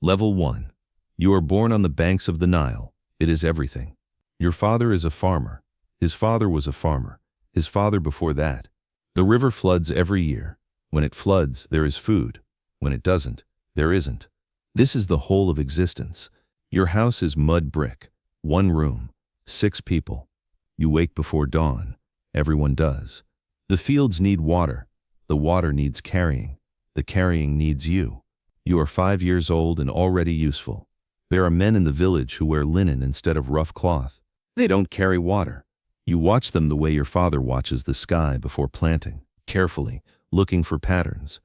Level 1. You are born on the banks of the Nile. It is everything. Your father is a farmer. His father was a farmer. His father before that. The river floods every year. When it floods, there is food. When it doesn't, there isn't. This is the whole of existence. Your house is mud brick. 1 room. 6 people. You wake before dawn. Everyone does. The fields need water. The water needs carrying. The carrying needs you. You are 5 years old and already useful. There are men in the village who wear linen instead of rough cloth. They don't carry water. You watch them the way your father watches the sky before planting, carefully, looking for patterns.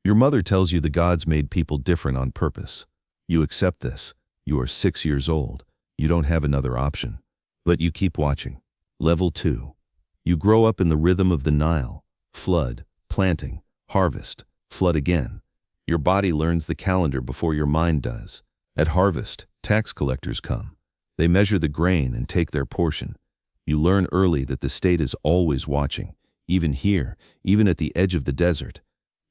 Your mother tells you the gods made people different on purpose. You accept this. You are 6 years old. You don't have another option. But you keep watching. Level 2. You grow up in the rhythm of the Nile. Flood, planting, harvest, flood again. Your body learns the calendar before your mind does. At harvest, tax collectors come. They measure the grain and take their portion. You learn early that the state is always watching, even here, even at the edge of the desert.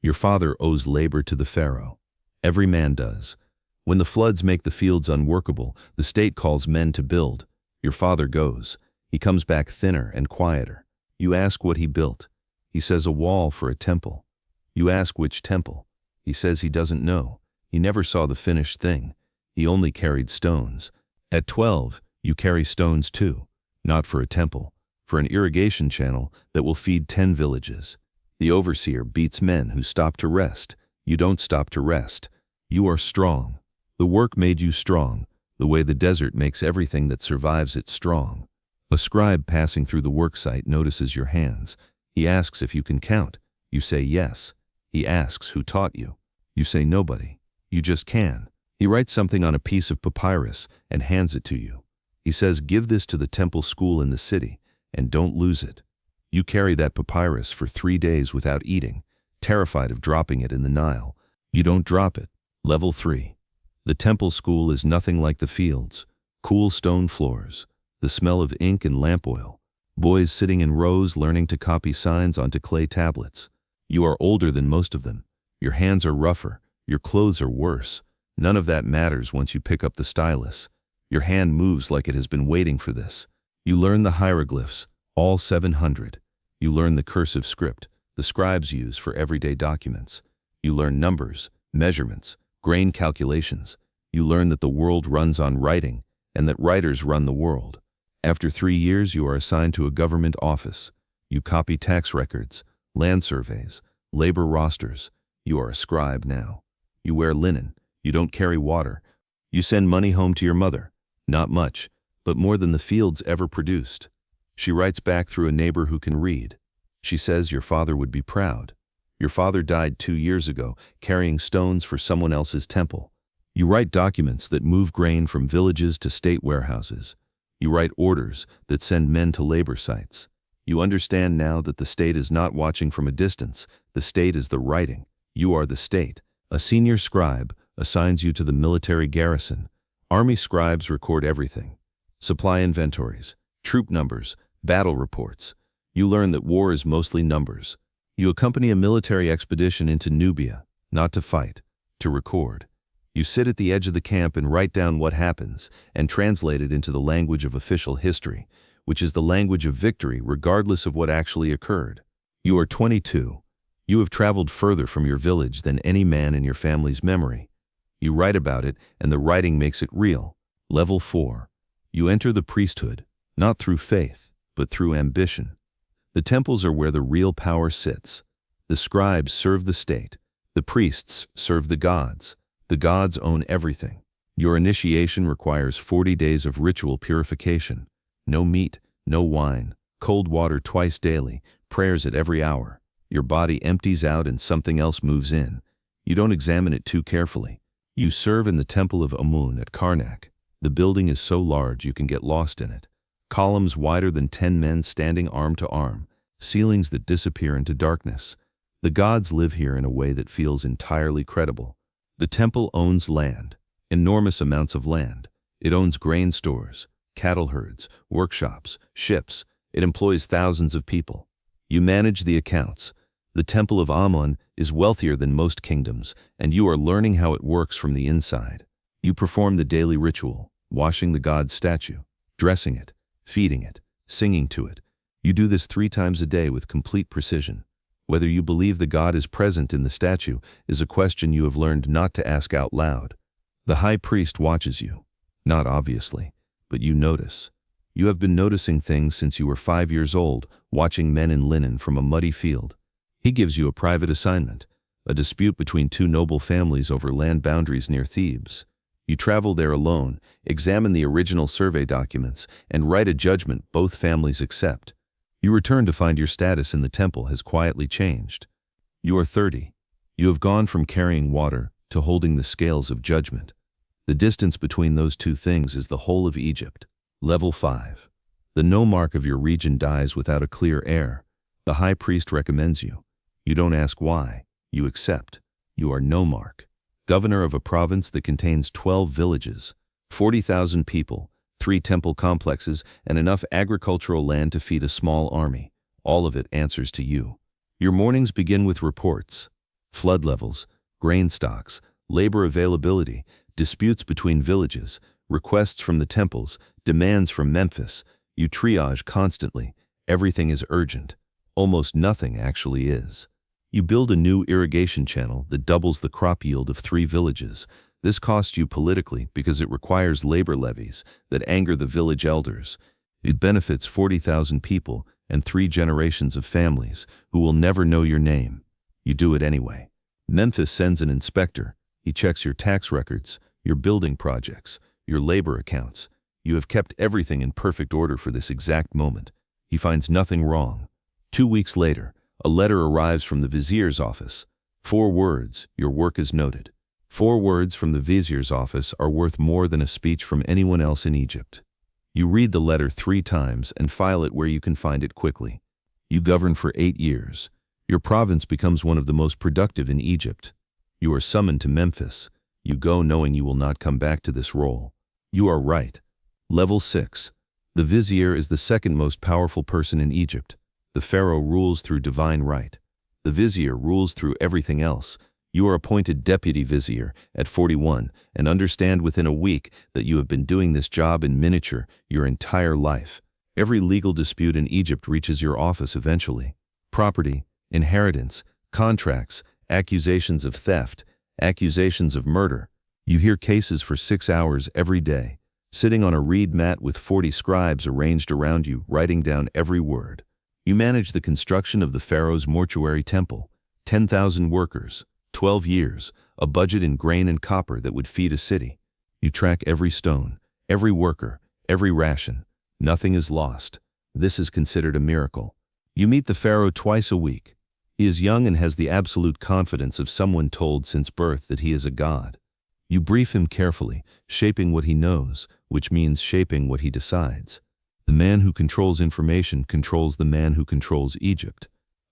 Your father owes labor to the pharaoh. Every man does. When the floods make the fields unworkable, the state calls men to build. Your father goes. He comes back thinner and quieter. You ask what he built. He says a wall for a temple. You ask which temple. He says he doesn't know. He never saw the finished thing. He only carried stones. At 12, you carry stones too. Not for a temple, for an irrigation channel that will feed 10 villages. The overseer beats men who stop to rest. You don't stop to rest. You are strong. The work made you strong, the way the desert makes everything that survives it strong. A scribe passing through the worksite notices your hands. He asks if you can count. You say yes. He asks who taught you. You say nobody. You just can. He writes something on a piece of papyrus and hands it to you. He says, give this to the temple school in the city, and don't lose it. You carry that papyrus for 3 days without eating, terrified of dropping it in the Nile. You don't drop it. Level 3. The temple school is nothing like the fields. Cool stone floors, the smell of ink and lamp oil, boys sitting in rows learning to copy signs onto clay tablets. You are older than most of them. Your hands are rougher. Your clothes are worse. None of that matters once you pick up the stylus. Your hand moves like it has been waiting for this. You learn the hieroglyphs, all 700. You learn the cursive script the scribes use for everyday documents. You learn numbers, measurements, grain calculations. You learn that the world runs on writing and that writers run the world. After 3 years, you are assigned to a government office. You copy tax records, land surveys, labor rosters. You are a scribe now. You wear linen. You don't carry water. You send money home to your mother. Not much, but more than the fields ever produced. She writes back through a neighbor who can read. She says your father would be proud. Your father died 2 years ago, carrying stones for someone else's temple. You write documents that move grain from villages to state warehouses. You write orders that send men to labor sites. You understand now that the state is not watching from a distance. The state is the writing. You are the state. A senior scribe assigns you to the military garrison. Army scribes record everything. Supply inventories, troop numbers, battle reports. You learn that war is mostly numbers. You accompany a military expedition into Nubia, not to fight, to record. You sit at the edge of the camp and write down what happens and translate it into the language of official history, which is the language of victory regardless of what actually occurred. You are 22. You have traveled further from your village than any man in your family's memory. You write about it, and the writing makes it real. Level 4. You enter the priesthood, not through faith, but through ambition. The temples are where the real power sits. The scribes serve the state. The priests serve the gods. The gods own everything. Your initiation requires 40 days of ritual purification. No meat, no wine, cold water twice daily, prayers at every hour. Your body empties out and something else moves in. You don't examine it too carefully. You serve in the temple of Amun at Karnak. The building is so large you can get lost in it. Columns wider than 10 men standing arm to arm. Ceilings that disappear into darkness. The gods live here in a way that feels entirely credible. The temple owns land. Enormous amounts of land. It owns grain stores, cattle herds, workshops, ships. It employs thousands of people. You manage the accounts. The temple of Amun is wealthier than most kingdoms, and you are learning how it works from the inside. You perform the daily ritual, washing the god's statue, dressing it, feeding it, singing to it. You do this 3 times a day with complete precision. Whether you believe the god is present in the statue is a question you have learned not to ask out loud. The high priest watches you. Not obviously, but you notice. You have been noticing things since you were 5 years old, watching men in linen from a muddy field. He gives you a private assignment, a dispute between 2 noble families over land boundaries near Thebes. You travel there alone, examine the original survey documents, and write a judgment both families accept. You return to find your status in the temple has quietly changed. You are 30. You have gone from carrying water to holding the scales of judgment. The distance between those 2 things is the whole of Egypt. Level 5. The nomarch of your region dies without a clear heir. The high priest recommends you. You don't ask why. You accept. You are nomarch. Governor of a province that contains 12 villages, 40,000 people, 3 temple complexes, and enough agricultural land to feed a small army. All of it answers to you. Your mornings begin with reports. Flood levels, grain stocks, labor availability, disputes between villages, requests from the temples, demands from Memphis. You triage constantly. Everything is urgent. Almost nothing actually is. You build a new irrigation channel that doubles the crop yield of 3 villages. This costs you politically because it requires labor levies that anger the village elders. It benefits 40,000 people and 3 generations of families who will never know your name. You do it anyway. Memphis sends an inspector. He checks your tax records, your building projects, your labor accounts. You have kept everything in perfect order for this exact moment. He finds nothing wrong. 2 weeks later, a letter arrives from the vizier's office. 4 words, your work is noted. 4 words from the vizier's office are worth more than a speech from anyone else in Egypt. You read the letter 3 times and file it where you can find it quickly. You govern for 8 years. Your province becomes one of the most productive in Egypt. You are summoned to Memphis. You go knowing you will not come back to this role. You are right. Level 6. The vizier is the second most powerful person in Egypt. The pharaoh rules through divine right. The vizier rules through everything else. You are appointed deputy vizier at 41 and understand within a week that you have been doing this job in miniature your entire life. Every legal dispute in Egypt reaches your office eventually. Property, inheritance, contracts, accusations of theft, accusations of murder. You hear cases for 6 hours every day, sitting on a reed mat with 40 scribes arranged around you, writing down every word. You manage the construction of the pharaoh's mortuary temple, 10,000 workers, 12 years, a budget in grain and copper that would feed a city. You track every stone, every worker, every ration. Nothing is lost. This is considered a miracle. You meet the pharaoh twice a week. He is young and has the absolute confidence of someone told since birth that he is a god. You brief him carefully, shaping what he knows, which means shaping what he decides. The man who controls information controls the man who controls Egypt.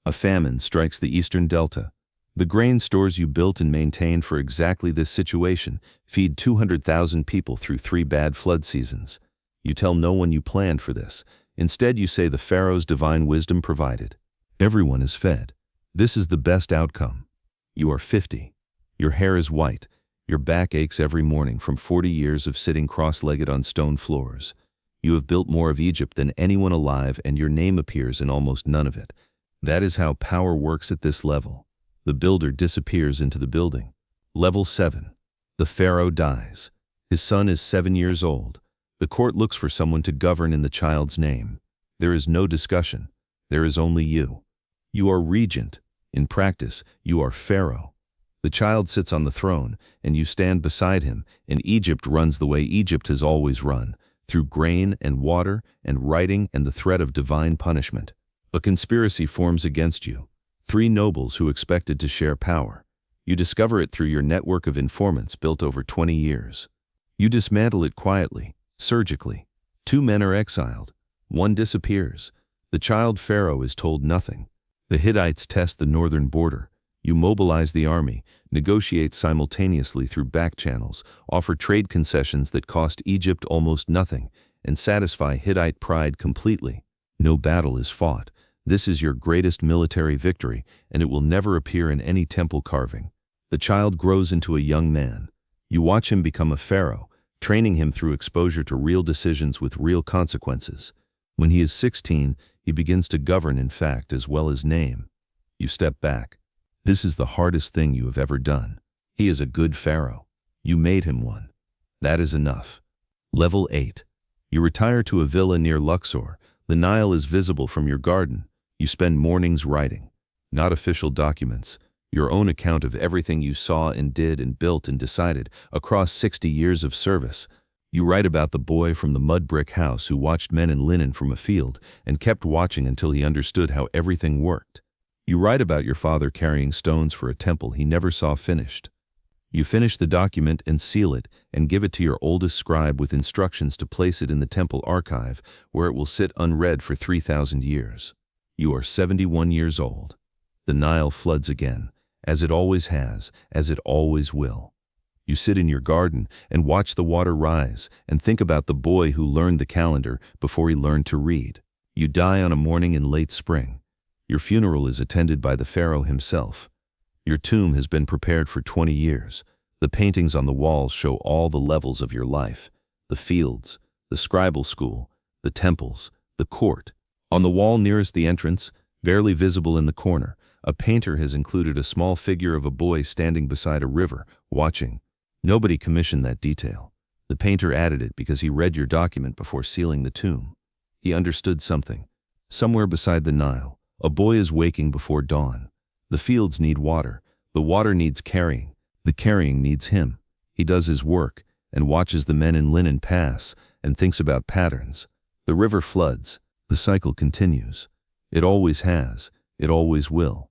A famine strikes the eastern delta. The grain stores you built and maintained for exactly this situation feed 200,000 people through 3 bad flood seasons. You tell no one you planned for this. Instead, you say the pharaoh's divine wisdom provided. Everyone is fed. This is the best outcome. You are 50. Your hair is white. Your back aches every morning from 40 years of sitting cross-legged on stone floors. You have built more of Egypt than anyone alive, and your name appears in almost none of it. That is how power works at this level. The builder disappears into the building. Level 7. The pharaoh dies. His son is 7 years old. The court looks for someone to govern in the child's name. There is no discussion. There is only you. You are regent. In practice, you are pharaoh. The child sits on the throne, and you stand beside him, and Egypt runs the way Egypt has always run, through grain and water and writing and the threat of divine punishment. A conspiracy forms against you. 3 nobles who expected to share power. You discover it through your network of informants built over 20 years. You dismantle it quietly, surgically. 2 men are exiled. 1 disappears. The child pharaoh is told nothing. The Hittites test the northern border. You mobilize the army, negotiate simultaneously through back channels, offer trade concessions that cost Egypt almost nothing, and satisfy Hittite pride completely. No battle is fought. This is your greatest military victory, and it will never appear in any temple carving. The child grows into a young man. You watch him become a pharaoh, training him through exposure to real decisions with real consequences. When he is 16, he begins to govern in fact as well as name. You step back. This is the hardest thing you have ever done. He is a good pharaoh. You made him one. That is enough. Level 8. You retire to a villa near Luxor. The Nile is visible from your garden. You spend mornings writing. Not official documents. Your own account of everything you saw and did and built and decided across 60 years of service. You write about the boy from the mud brick house who watched men in linen from a field and kept watching until he understood how everything worked. You write about your father carrying stones for a temple he never saw finished. You finish the document and seal it and give it to your oldest scribe with instructions to place it in the temple archive where it will sit unread for 3,000 years. You are 71 years old. The Nile floods again, as it always has, as it always will. You sit in your garden and watch the water rise and think about the boy who learned the calendar before he learned to read. You die on a morning in late spring. Your funeral is attended by the pharaoh himself. Your tomb has been prepared for 20 years. The paintings on the walls show all the levels of your life: the fields, the scribal school, the temples, the court. On the wall nearest the entrance, barely visible in the corner, a painter has included a small figure of a boy standing beside a river, watching. Nobody commissioned that detail. The painter added it because he read your document before sealing the tomb. He understood something. Somewhere beside the Nile, a boy is waking before dawn. The fields need water. The water needs carrying. The carrying needs him. He does his work and watches the men in linen pass and thinks about patterns. The river floods. The cycle continues. It always has. It always will.